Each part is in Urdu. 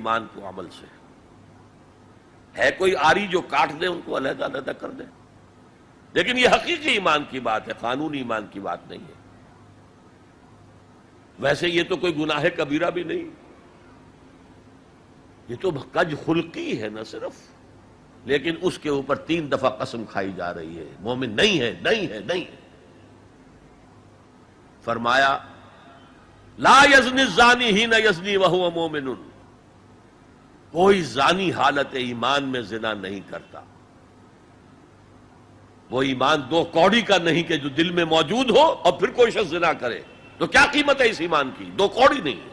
ایمان کو عمل سے. ہے کوئی آری جو کاٹ دے ان کو علیحدہ علیحدہ کر دے، لیکن یہ حقیقی ایمان کی بات ہے، قانونی ایمان کی بات نہیں ہے. ویسے یہ تو کوئی گناہ کبیرہ بھی نہیں، یہ تو کج خلقی ہے نہ صرف، لیکن اس کے اوپر 3 دفعہ قسم کھائی جا رہی ہے مومن نہیں ہے، نہیں ہے، نہیں ہے. فرمایا لا یزنی الزانی حین یزنی وہو مومن، کوئی زانی حالت ایمان میں زنا نہیں کرتا. وہ ایمان 2 کوڑی کا نہیں کہ جو دل میں موجود ہو اور پھر کوئی شخص زنا کرے، تو کیا قیمت ہے اس ایمان کی؟ 2 کوڑی نہیں ہے.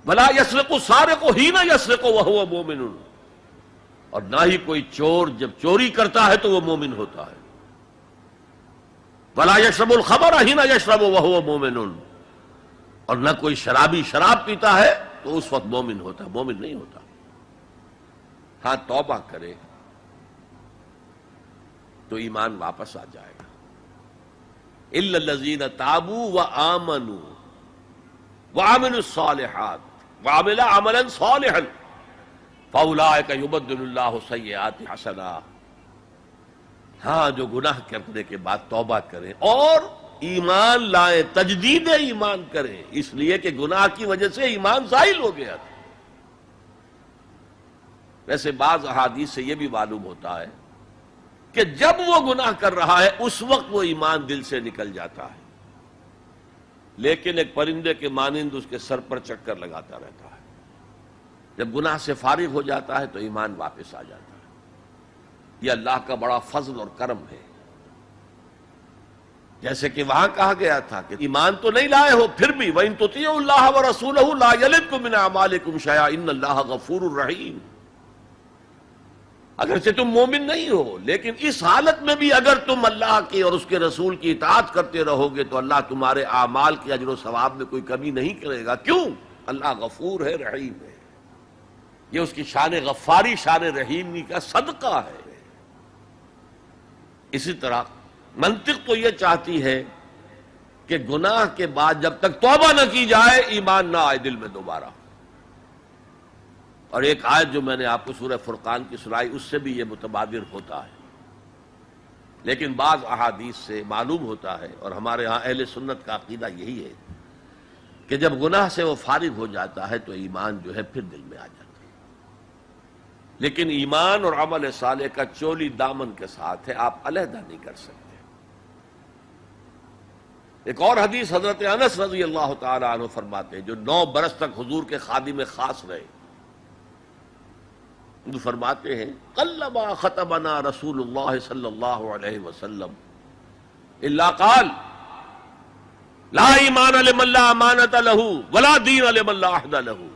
ولا یسرق السارق حین یسرق وہو مومن، اور نہ ہی کوئی چور جب چوری کرتا ہے تو وہ مومن ہوتا ہے. ولا یشرب الخمر حین یشرب وہو مومن، اور نہ کوئی شرابی شراب پیتا ہے تو اس وقت مومن ہوتا ہے، مومن نہیں ہوتا. ہاں توبہ کرے تو ایمان واپس آ جائے گا. الا الذین تابوا وآمنوا وعملوا الصالحات وعملوا عملا صالحا فاولئک یبدل اللہ سیئات حسنات. ہاں جو گناہ کرنے کے بعد توبہ کریں اور ایمان لائیں، تجدید ایمان کریں، اس لیے کہ گناہ کی وجہ سے ایمان زائل ہو گیا تھا. ویسے بعض احادیث سے یہ بھی معلوم ہوتا ہے کہ جب وہ گناہ کر رہا ہے اس وقت وہ ایمان دل سے نکل جاتا ہے، لیکن ایک پرندے کے مانند اس کے سر پر چکر لگاتا رہتا ہے. جب گناہ سے فارغ ہو جاتا ہے تو ایمان واپس آ جاتا ہے. یہ اللہ کا بڑا فضل اور کرم ہے. جیسے کہ وہاں کہا گیا تھا کہ ایمان تو نہیں لائے ہو پھر بھی وَإِن تُطِيعُوا اللَّهَ وَرَسُولَهُ لَا يَلِدْكُم مِّنْ أَعْمَالِكُمْ شَيْئًا إِنَّ اللَّهَ غَفُورٌ رَحِيمٌ. اگرچہ تم مومن نہیں ہو لیکن اس حالت میں بھی اگر تم اللہ کی اور اس کے رسول کی اطاعت کرتے رہو گے تو اللہ تمہارے اعمال کے اجر و ثواب میں کوئی کمی نہیں کرے گا. کیوں؟ اللہ غفور ہے، رحیم ہے. یہ اس کی شان غفاری، شان رحیمی کا صدقہ ہے. اسی طرح منطق تو یہ چاہتی ہے کہ گناہ کے بعد جب تک توبہ نہ کی جائے ایمان نہ آئے دل میں دوبارہ. اور ایک آیت جو میں نے آپ کو سورہ فرقان کی سنائی اس سے بھی یہ متبادر ہوتا ہے. لیکن بعض احادیث سے معلوم ہوتا ہے اور ہمارے ہاں اہل سنت کا عقیدہ یہی ہے کہ جب گناہ سے وہ فارغ ہو جاتا ہے تو ایمان جو ہے پھر دل میں آ جاتا ہے. لیکن ایمان اور عمل صالح کا چولی دامن کے ساتھ ہے، آپ علیحدہ نہیں کر سکتے. ایک اور حدیث حضرت انس رضی اللہ تعالی عنہ فرماتے ہیں جو 9 برس تک حضور کے خادم خاص رہے. وہ فرماتے ہیں قلما خطبنا رسول اللہ صلی اللہ علیہ وسلم الا قال لا ایمان لمن لا امانۃ له ولا دین لمن لا عہد له.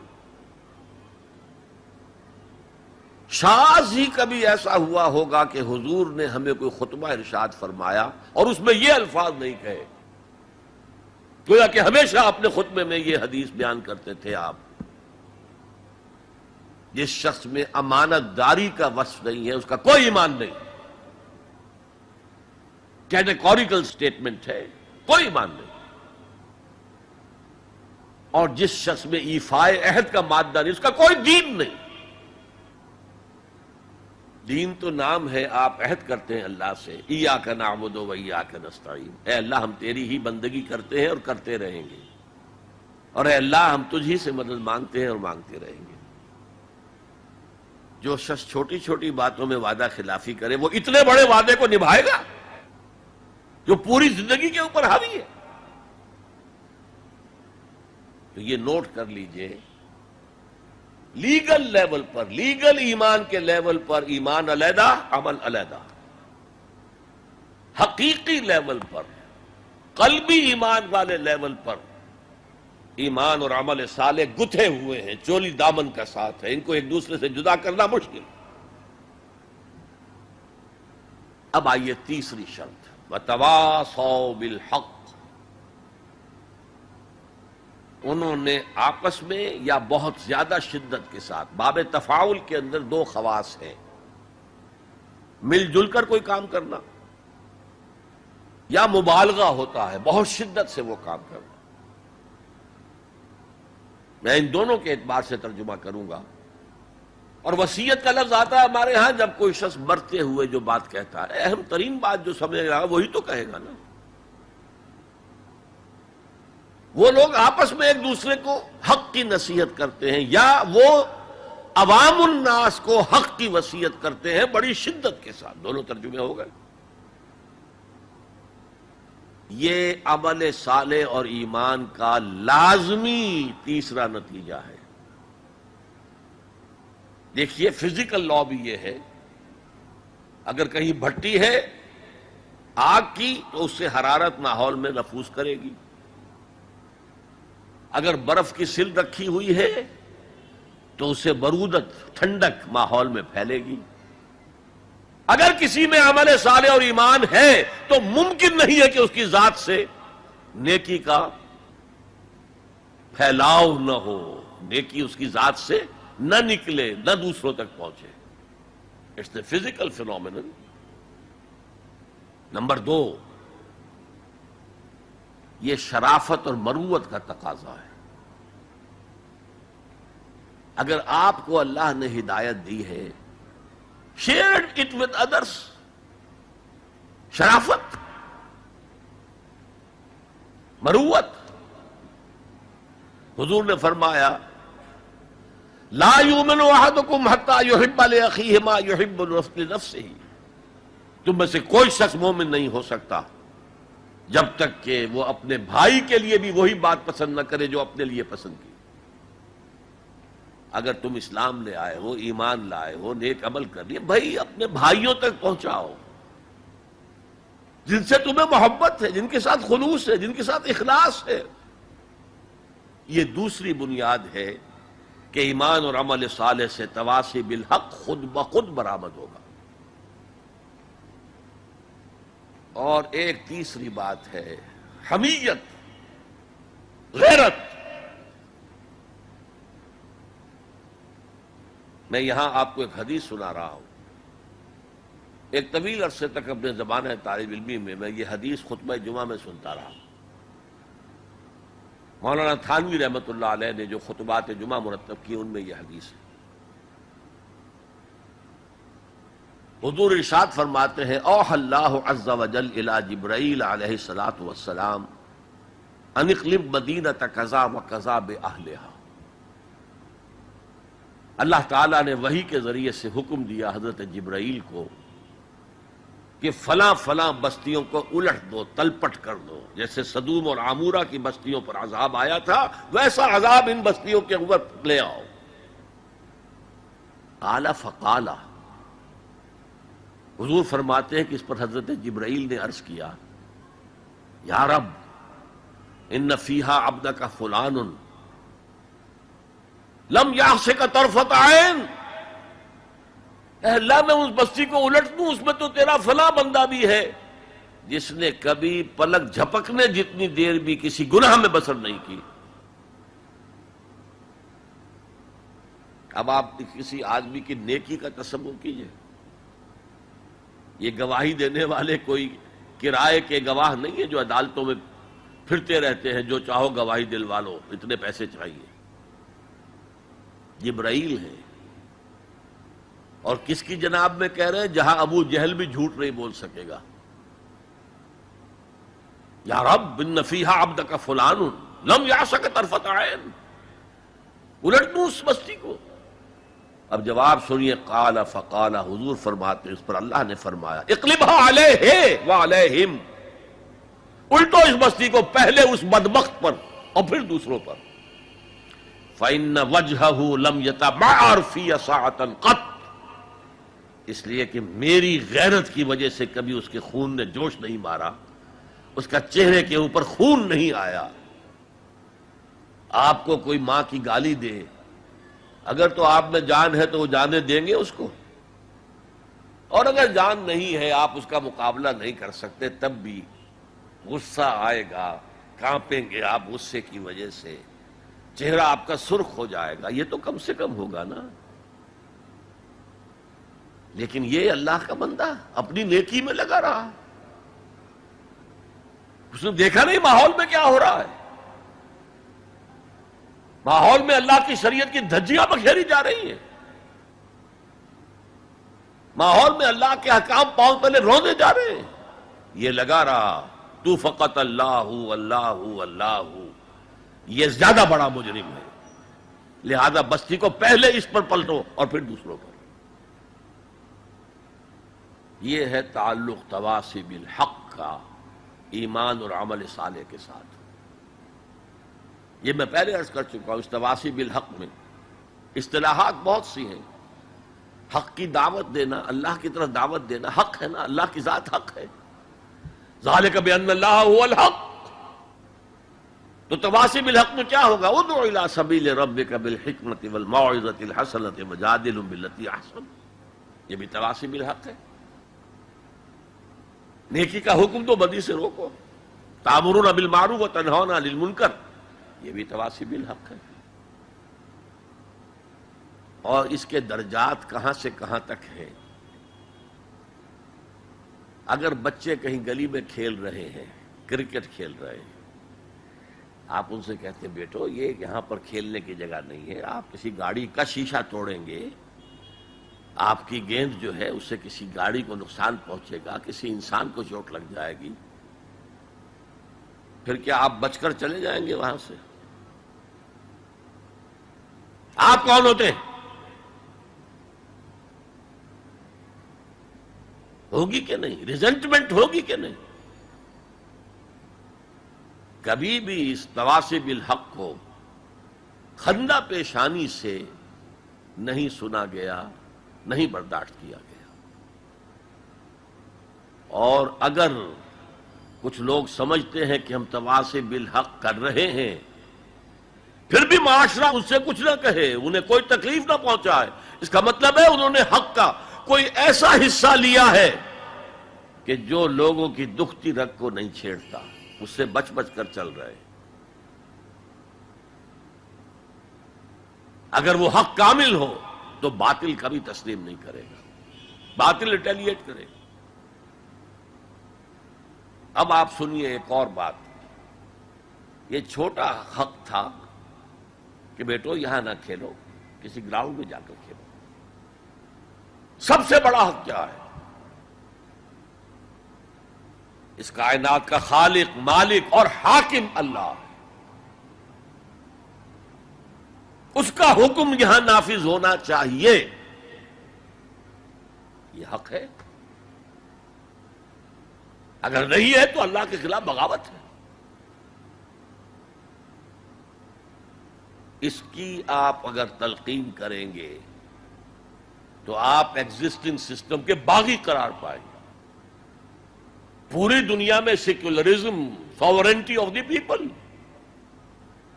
شاذ ہی کبھی ایسا ہوا ہوگا کہ حضور نے ہمیں کوئی خطبہ ارشاد فرمایا اور اس میں یہ الفاظ نہیں کہے. گویا کہ ہمیشہ اپنے خطبے میں یہ حدیث بیان کرتے تھے آپ، جس شخص میں امانت داری کا وصف نہیں ہے اس کا کوئی ایمان نہیں. کیٹیگوریکل سٹیٹمنٹ ہے، کوئی ایمان نہیں. اور جس شخص میں ایفائے عہد کا مادہ نہیں اس کا کوئی دین نہیں. دین تو نام ہے، آپ عہد کرتے ہیں اللہ سے ایاک نعبد و ایاک نستعین، اے اللہ ہم تیری ہی بندگی کرتے ہیں اور کرتے رہیں گے، اور اے اللہ ہم تجھ ہی سے مدد مانگتے ہیں اور مانگتے رہیں گے. جو شخص چھوٹی چھوٹی باتوں میں وعدہ خلافی کرے وہ اتنے بڑے وعدے کو نبھائے گا جو پوری زندگی کے اوپر حاوی ہے. تو یہ نوٹ کر لیجئے، لیگل لیول پر، لیگل ایمان کے لیول پر ایمان علیحدہ، عمل علیحدہ. حقیقی لیول پر، قلبی ایمان والے لیول پر ایمان اور عمل صالح گتھے ہوئے ہیں، چولی دامن کا ساتھ ہے، ان کو ایک دوسرے سے جدا کرنا مشکل. اب آئیے تیسری شرط، وتواصوا بالحق. انہوں نے آپس میں یا بہت زیادہ شدت کے ساتھ، باب تفاعل کے اندر 2 خواص ہیں، مل جل کر کوئی کام کرنا یا مبالغہ ہوتا ہے بہت شدت سے وہ کام کرنا. میں ان دونوں کے اعتبار سے ترجمہ کروں گا. اور وصیت کا لفظ آتا ہے ہمارے ہاں جب کوئی شخص مرتے ہوئے جو بات کہتا ہے، اہم ترین بات جو سمجھ رہا ہے وہی تو کہے گا نا. وہ لوگ آپس میں ایک دوسرے کو حق کی نصیحت کرتے ہیں یا وہ عوام الناس کو حق کی وصیت کرتے ہیں بڑی شدت کے ساتھ. دونوں ترجمے ہو گئے. یہ عمل صالح اور ایمان کا لازمی تیسرا نتیجہ ہے. دیکھیے فزیکل لا بھی یہ ہے، اگر کہیں بھٹی ہے آگ کی تو اس سے حرارت ماحول میں نفوذ کرے گی. اگر برف کی سل رکھی ہوئی ہے تو اس سے برودت ٹھنڈک ماحول میں پھیلے گی. اگر کسی میں عمل صالح اور ایمان ہے تو ممکن نہیں ہے کہ اس کی ذات سے نیکی کا پھیلاؤ نہ ہو، نیکی اس کی ذات سے نہ نکلے، نہ دوسروں تک پہنچے. It's a physical phenomenon. Number 2، یہ شرافت اور مروت کا تقاضا ہے. اگر آپ کو اللہ نے ہدایت دی ہے، شیئر اٹ ود ادرس. شرافت، مروت. حضور نے فرمایا لا یؤمن احدکم حتی یحب لاخیہ ما یحب لنفسہ. تم میں سے کوئی شخص مومن نہیں ہو سکتا جب تک کہ وہ اپنے بھائی کے لیے بھی وہی بات پسند نہ کرے جو اپنے لیے پسند کی. اگر تم اسلام لے آئے ہو، ایمان لائے ہو، نیک عمل کر لیے، بھائی اپنے بھائیوں تک پہنچاؤ جن سے تمہیں محبت ہے، جن کے ساتھ خلوص ہے، جن کے ساتھ اخلاص ہے. یہ دوسری بنیاد ہے کہ ایمان اور عمل صالح سے تواصی بالحق خود بخود برآمد ہوگا. اور ایک تیسری بات ہے حمیت، غیرت. میں یہاں آپ کو ایک حدیث سنا رہا ہوں. ایک طویل عرصے تک اپنے زمانہ طالب علمی میں یہ حدیث خطبہ جمعہ میں سنتا رہا. مولانا تھانوی رحمۃ اللہ علیہ نے جو خطبات جمعہ مرتب کی ان میں یہ حدیث ہے. حضور ارشاد فرماتے ہیں اوحى اللہ عز وجل الی جبرائیل علیہ الصلوۃ والسلام ان اقلب مدینۃ کذا وکذا باہلھا. اللہ تعالیٰ نے وحی کے ذریعے سے حکم دیا حضرت جبرائیل کو کہ فلاں فلاں بستیوں کو الٹ دو، تلپٹ کر دو. جیسے سدوم اور عامورہ کی بستیوں پر عذاب آیا تھا ویسا عذاب ان بستیوں کے اوپر لے آؤ. قال فقال، حضور فرماتے ہیں کہ اس پر حضرت جبرائیل نے عرض کیا یا رب ان فیہا عبدک فلان لم یعصک طرفۃ عین. اے اللہ میں اس بستی کو الٹ دوں، اس میں تو تیرا فلاں بندہ بھی ہے جس نے کبھی پلک جھپکنے جتنی دیر بھی کسی گناہ میں بسر نہیں کی. اب آپ کسی آدمی کی نیکی کا تصور کیجئے. یہ گواہی دینے والے کوئی کرائے کے گواہ نہیں ہے جو عدالتوں میں پھرتے رہتے ہیں جو چاہو گواہی دلوا لو، اتنے پیسے چاہیے. جبرائیل ہے. اور کس کی جناب میں کہہ رہے ہیں؟ جہاں ابو جہل بھی جھوٹ نہیں بول سکے گا. یا رب ان فیہا عبدک فلان لم یعصک طرفۃ عین. الٹ دوں اس بستی کو. اب جواب سنیے. قال فقال، حضور فرماتے اس پر اللہ نے فرمایا اقلبھا علیہ وعلیہم. الٹو اس بستی کو، پہلے اس بدبخت پر اور پھر دوسروں پر. فإن وجہہ لم یتبعر فی ساعۃ قط. اس لیے کہ میری غیرت کی وجہ سے کبھی اس کے خون نے جوش نہیں مارا، اس کا چہرے کے اوپر خون نہیں آیا. آپ کو کوئی ماں کی گالی دے، اگر تو آپ میں جان ہے تو وہ جانے دیں گے اس کو، اور اگر جان نہیں ہے آپ اس کا مقابلہ نہیں کر سکتے تب بھی غصہ آئے گا، کانپیں گے آپ غصے کی وجہ سے، چہرہ آپ کا سرخ ہو جائے گا. یہ تو کم سے کم ہوگا نا. لیکن یہ اللہ کا بندہ اپنی نیکی میں لگا رہا. اس نے دیکھا نہیں ماحول میں کیا ہو رہا ہے. ماحول میں اللہ کی شریعت کی دھجیاں بکھیری جا رہی ہیں، ماحول میں اللہ کے احکام پاؤں تلے روندے جا رہے ہیں. یہ لگا رہا تو فقط اللہ اللہ اللہ، یہ زیادہ بڑا مجرم ہے، لہذا بستی کو پہلے اس پر پلٹو اور پھر دوسروں پر. یہ ہے تعلق تواصی بالحق کا ایمان اور عمل صالح کے ساتھ. یہ میں پہلے عرض کر چکا ہوں، اس تواصی بالحق میں اصطلاحات بہت سی ہیں. حق کی دعوت دینا، اللہ کی طرف دعوت دینا حق ہے نا، اللہ کی ذات حق ہے. ذالک بأن اللہ هو الحق. تو تواصی بالحق میں کیا ہوگا؟ ادع الی سبیل ربک بالحکمۃ والموعظۃ الحسنۃ وجادلھم باللتی احسن. یہ بھی تواصی بالحق ہے. نیکی کا حکم دو، بدی سے روکو. تأمرون بالمعروف وتنہون عن المنکر، یہ بھی تواصی بالحق ہے. اور اس کے درجات کہاں سے کہاں تک ہیں. اگر بچے کہیں گلی میں کھیل رہے ہیں، کرکٹ کھیل رہے ہیں، آپ ان سے کہتے ہیں بیٹو یہ یہاں پر کھیلنے کی جگہ نہیں ہے، آپ کسی گاڑی کا شیشہ توڑیں گے، آپ کی گیند جو ہے اس سے کسی گاڑی کو نقصان پہنچے گا، کسی انسان کو چوٹ لگ جائے گی، پھر کیا آپ بچ کر چلے جائیں گے وہاں سے؟ آپ کون ہوتے ہیں؟ ہوگی کہ نہیں؟ ریزنٹمنٹ ہوگی کہ نہیں؟ کبھی بھی اس تواصی بالحق کو خندہ پیشانی سے نہیں سنا گیا، نہیں برداشت کیا گیا. اور اگر کچھ لوگ سمجھتے ہیں کہ ہم تواصی بالحق کر رہے ہیں، پھر بھی معاشرہ اس سے کچھ نہ کہے، انہیں کوئی تکلیف نہ پہنچائے، اس کا مطلب ہے انہوں نے حق کا کوئی ایسا حصہ لیا ہے کہ جو لوگوں کی دکھتی رگ کو نہیں چھیڑتا، اس سے بچ بچ کر چل رہے. اگر وہ حق کامل ہو تو باطل کبھی تسلیم نہیں کرے گا، باطل ریٹیلیٹ کرے گا. اب آپ سنیے ایک اور بات. یہ چھوٹا حق تھا کہ بیٹو یہاں نہ کھیلو، کسی گراؤنڈ میں جا کر کھیلو. سب سے بڑا حق کیا ہے؟ اس کائنات کا خالق، مالک اور حاکم اللہ، اس کا حکم یہاں نافذ ہونا چاہیے. یہ حق ہے. اگر نہیں ہے تو اللہ کے خلاف بغاوت ہے. اس کی آپ اگر تلقین کریں گے تو آپ ایگزسٹنگ سسٹم کے باغی قرار پائیں گے. پوری دنیا میں secularism, sovereignty of the people.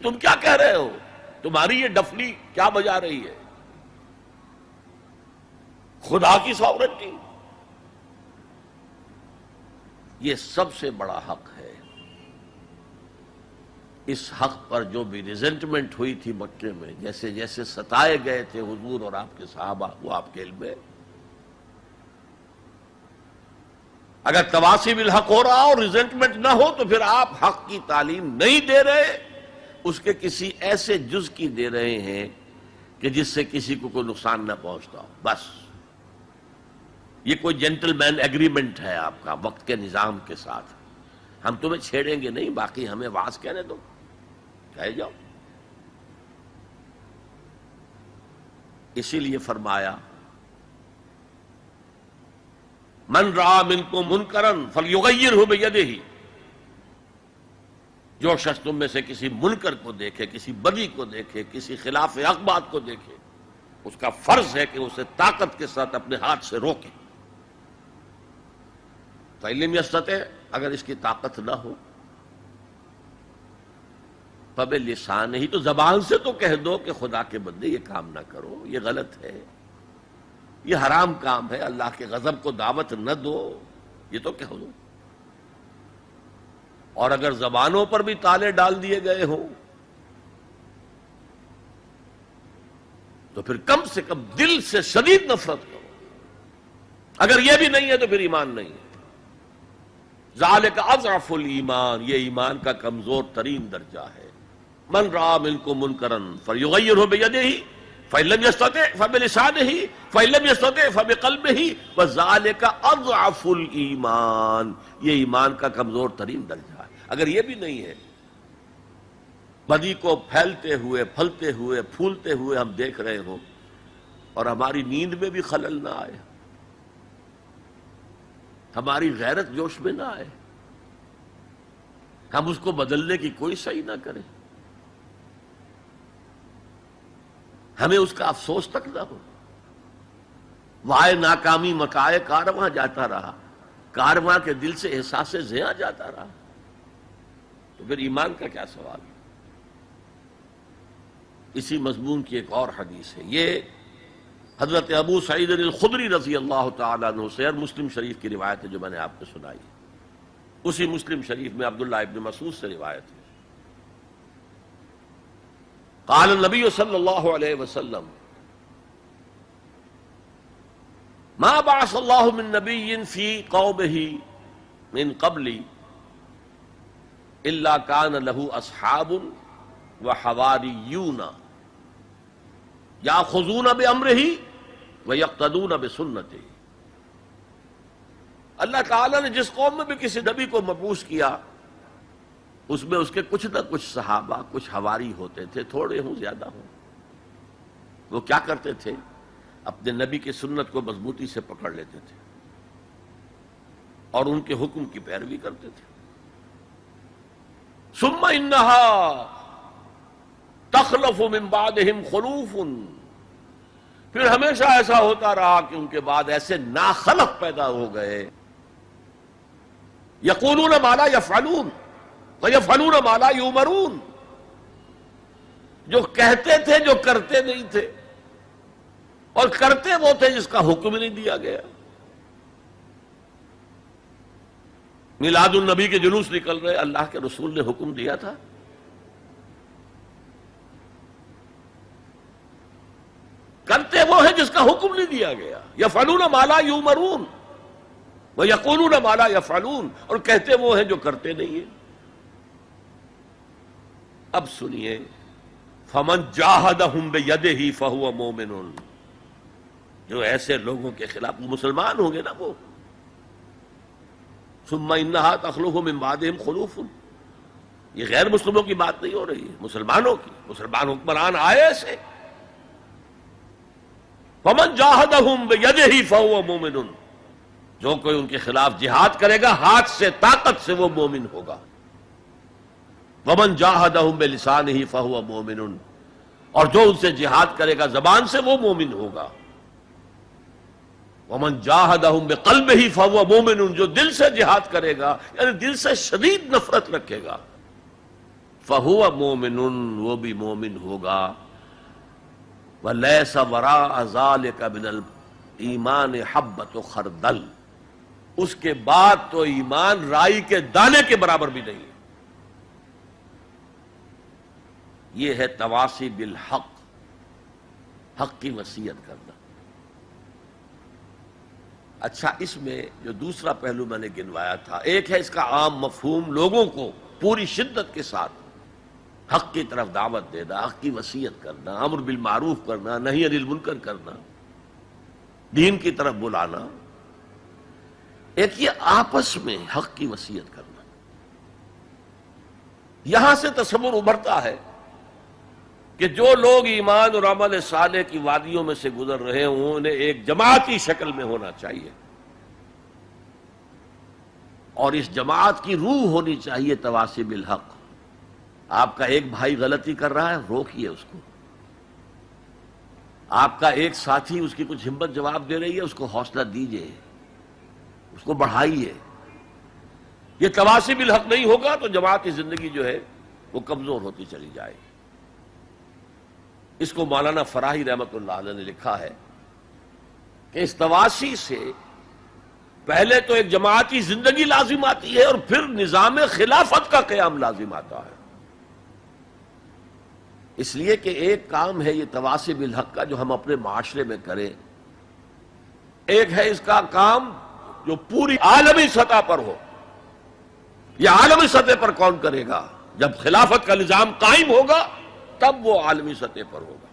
تم کیا کہہ رہے ہو؟ تمہاری یہ ڈفلی کیا بجا رہی ہے؟ خدا کی ساورنٹی. یہ سب سے بڑا حق ہے. اس حق پر جو بھی ریزنٹمنٹ ہوئی تھی مکے میں، جیسے جیسے ستائے گئے تھے حضور اور آپ کے صحابہ، وہ آپ کے علم ہے. اگر تواصی بالحق ہو رہا اور ریزنٹمنٹ نہ ہو تو پھر آپ حق کی تعلیم نہیں دے رہے، اس کے کسی ایسے جز کی دے رہے ہیں کہ جس سے کسی کو کوئی نقصان نہ پہنچتا ہو. بس یہ کوئی جینٹل مین ایگریمنٹ ہے آپ کا وقت کے نظام کے ساتھ. ہم تمہیں چھیڑیں گے نہیں، باقی ہمیں واز کہنے دو، کہہ جاؤ. اسی لیے فرمایا من رأى منکم منکرا فلیغیرہ بیدہ، جو شخص تم میں سے کسی منکر کو دیکھے، کسی بدی کو دیکھے، کسی خلاف حق بات کو دیکھے، اس کا فرض ہے کہ اسے طاقت کے ساتھ اپنے ہاتھ سے روکے. فإن لم یستطع، اگر اس کی طاقت نہ ہو، فبلسانہ، تو زبان سے تو کہہ دو کہ خدا کے بندے یہ کام نہ کرو، یہ غلط ہے، یہ حرام کام ہے، اللہ کے غضب کو دعوت نہ دو، یہ تو کہہ دو. اور اگر زبانوں پر بھی تالے ڈال دیے گئے ہوں تو پھر کم سے کم دل سے شدید نفرت کرو. اگر یہ بھی نہیں ہے تو پھر ایمان نہیں ہے. ذالک اضعف الایمان، یہ ایمان کا کمزور ترین درجہ ہے. من رأى منكم منکرا فلیغیرہ بیدہ فإن لم يستطع فبلسانہ فإن لم يستطع فبقلبہ وذلک اضعف الایمان. یہ ایمان کا کمزور ترین درجہ ہے. اگر یہ بھی نہیں ہے، بدی کو پھیلتے ہوئے پھلتے ہوئے پھولتے ہوئے ہم دیکھ رہے ہوں اور ہماری نیند میں بھی خلل نہ آئے، ہماری غیرت جوش میں نہ آئے، ہم اس کو بدلنے کی کوئی صحیح نہ کریں، ہمیں اس کا افسوس تک نہ ہو، وائے ناکامی مکائے کارواں جاتا رہا، کارواں کے دل سے احساس زیاں جاتا رہا، تو پھر ایمان کا کیا سوال ہے؟ اسی مضمون کی ایک اور حدیث ہے، یہ حضرت ابو سعید الخدری رضی اللہ تعالیٰ عنہ سے، اور مسلم شریف کی روایت ہے جو میں نے آپ کو سنائی. اسی مسلم شریف میں عبداللہ ابن مسعود سے روایت ہے. قال النبی صلی اللہ علیہ وسلم ما بعث اللہ من نبی فی قومہ من قبلی الا کان لہ اصحاب وحواریون یاخذون بامرہ ویقتدون بسنتہ. اللہ تعالیٰ نے جس قوم میں بھی کسی نبی کو مبعوث کیا، اس میں اس کے کچھ نہ کچھ صحابہ، کچھ حواری ہوتے تھے، تھوڑے ہوں زیادہ ہوں. وہ کیا کرتے تھے؟ اپنے نبی کی سنت کو مضبوطی سے پکڑ لیتے تھے اور ان کے حکم کی پیروی کرتے تھے. ثم انہا تخلف من بعدہم خلوف، پھر ہمیشہ ایسا ہوتا رہا کہ ان کے بعد ایسے ناخلف پیدا ہو گئے، یقولون ما لا یفعلون ویفعلون ما لا یؤمرون، جو کہتے تھے جو کرتے نہیں تھے، اور کرتے وہ تھے جس کا حکم نہیں دیا گیا. میلاد النبی کے جلوس نکل رہے، اللہ کے رسول نے حکم دیا تھا. کرتے وہ ہیں جس کا حکم نہیں دیا گیا. یفعلون ما لا یؤمرون ویقولون ما لا یفعلون، اور کہتے وہ ہیں جو کرتے نہیں ہیں. اب سنیے، فمن جاہدہم بیدہ فہو مومن، جو ایسے لوگوں کے خلاف، وہ مسلمان ہوں گے نا وہ. ثم انہا تخلف من بعدہم خلوف، یہ غیر مسلموں کی بات نہیں ہو رہی ہے، مسلمانوں کی. مسلمان حکمران آئے ایسے. فمن جاہدہم بیدہ فہو مومن، جو کوئی ان کے خلاف جہاد کرے گا ہاتھ سے، طاقت سے، وہ مومن ہوگا. ومن جاہدہم بلسانہ فہو مومن، اور جو ان سے جہاد کرے گا زبان سے، وہ مومن ہوگا. ومن جاہدہم بقلبہ فہو مومن، جو دل سے جہاد کرے گا، یعنی دل سے شدید نفرت رکھے گا، فہو مومن، وہ بھی مومن ہوگا. وَلَيْسَ وَرَاءَ ذَلِكَ مِنَ الْإِيمَانِ حَبَّةُ خَرْدَلٍ، اس کے بعد تو ایمان رائی کے دانے کے برابر بھی نہیں. یہ ہے تواصی بالحق، حق کی وصیت کرنا. اچھا، اس میں جو دوسرا پہلو میں نے گنوایا تھا، ایک ہے اس کا عام مفہوم، لوگوں کو پوری شدت کے ساتھ حق کی طرف دعوت دینا، حق کی وصیت کرنا، امر بالمعروف کرنا، نہی عن المنکر کرنا، دین کی طرف بلانا. ایک یہ آپس میں حق کی وصیت کرنا. یہاں سے تصور ابھرتا ہے کہ جو لوگ ایمان اور عمل صالح کی وادیوں میں سے گزر رہے ہوں، انہیں ایک جماعتی شکل میں ہونا چاہیے، اور اس جماعت کی روح ہونی چاہیے تواصی بالحق. آپ کا ایک بھائی غلطی کر رہا ہے، روکیے اس کو. آپ کا ایک ساتھی اس کی کچھ ہمت جواب دے رہی ہے، اس کو حوصلہ دیجیے، اس کو بڑھائیے. یہ تواصی بالحق نہیں ہوگا تو جماعتی زندگی جو ہے وہ کمزور ہوتی چلی جائے گی. اس کو مولانا فراہی رحمۃ اللہ علیہ نے لکھا ہے کہ اس تواصی سے پہلے تو ایک جماعتی زندگی لازم آتی ہے، اور پھر نظام خلافت کا قیام لازم آتا ہے. اس لیے کہ ایک کام ہے یہ تواصی بالحق کا جو ہم اپنے معاشرے میں کریں، ایک ہے اس کا کام جو پوری عالمی سطح پر ہو. یہ عالمی سطح پر کون کرے گا؟ جب خلافت کا نظام قائم ہوگا تب وہ عالمی سطح پر ہوگا.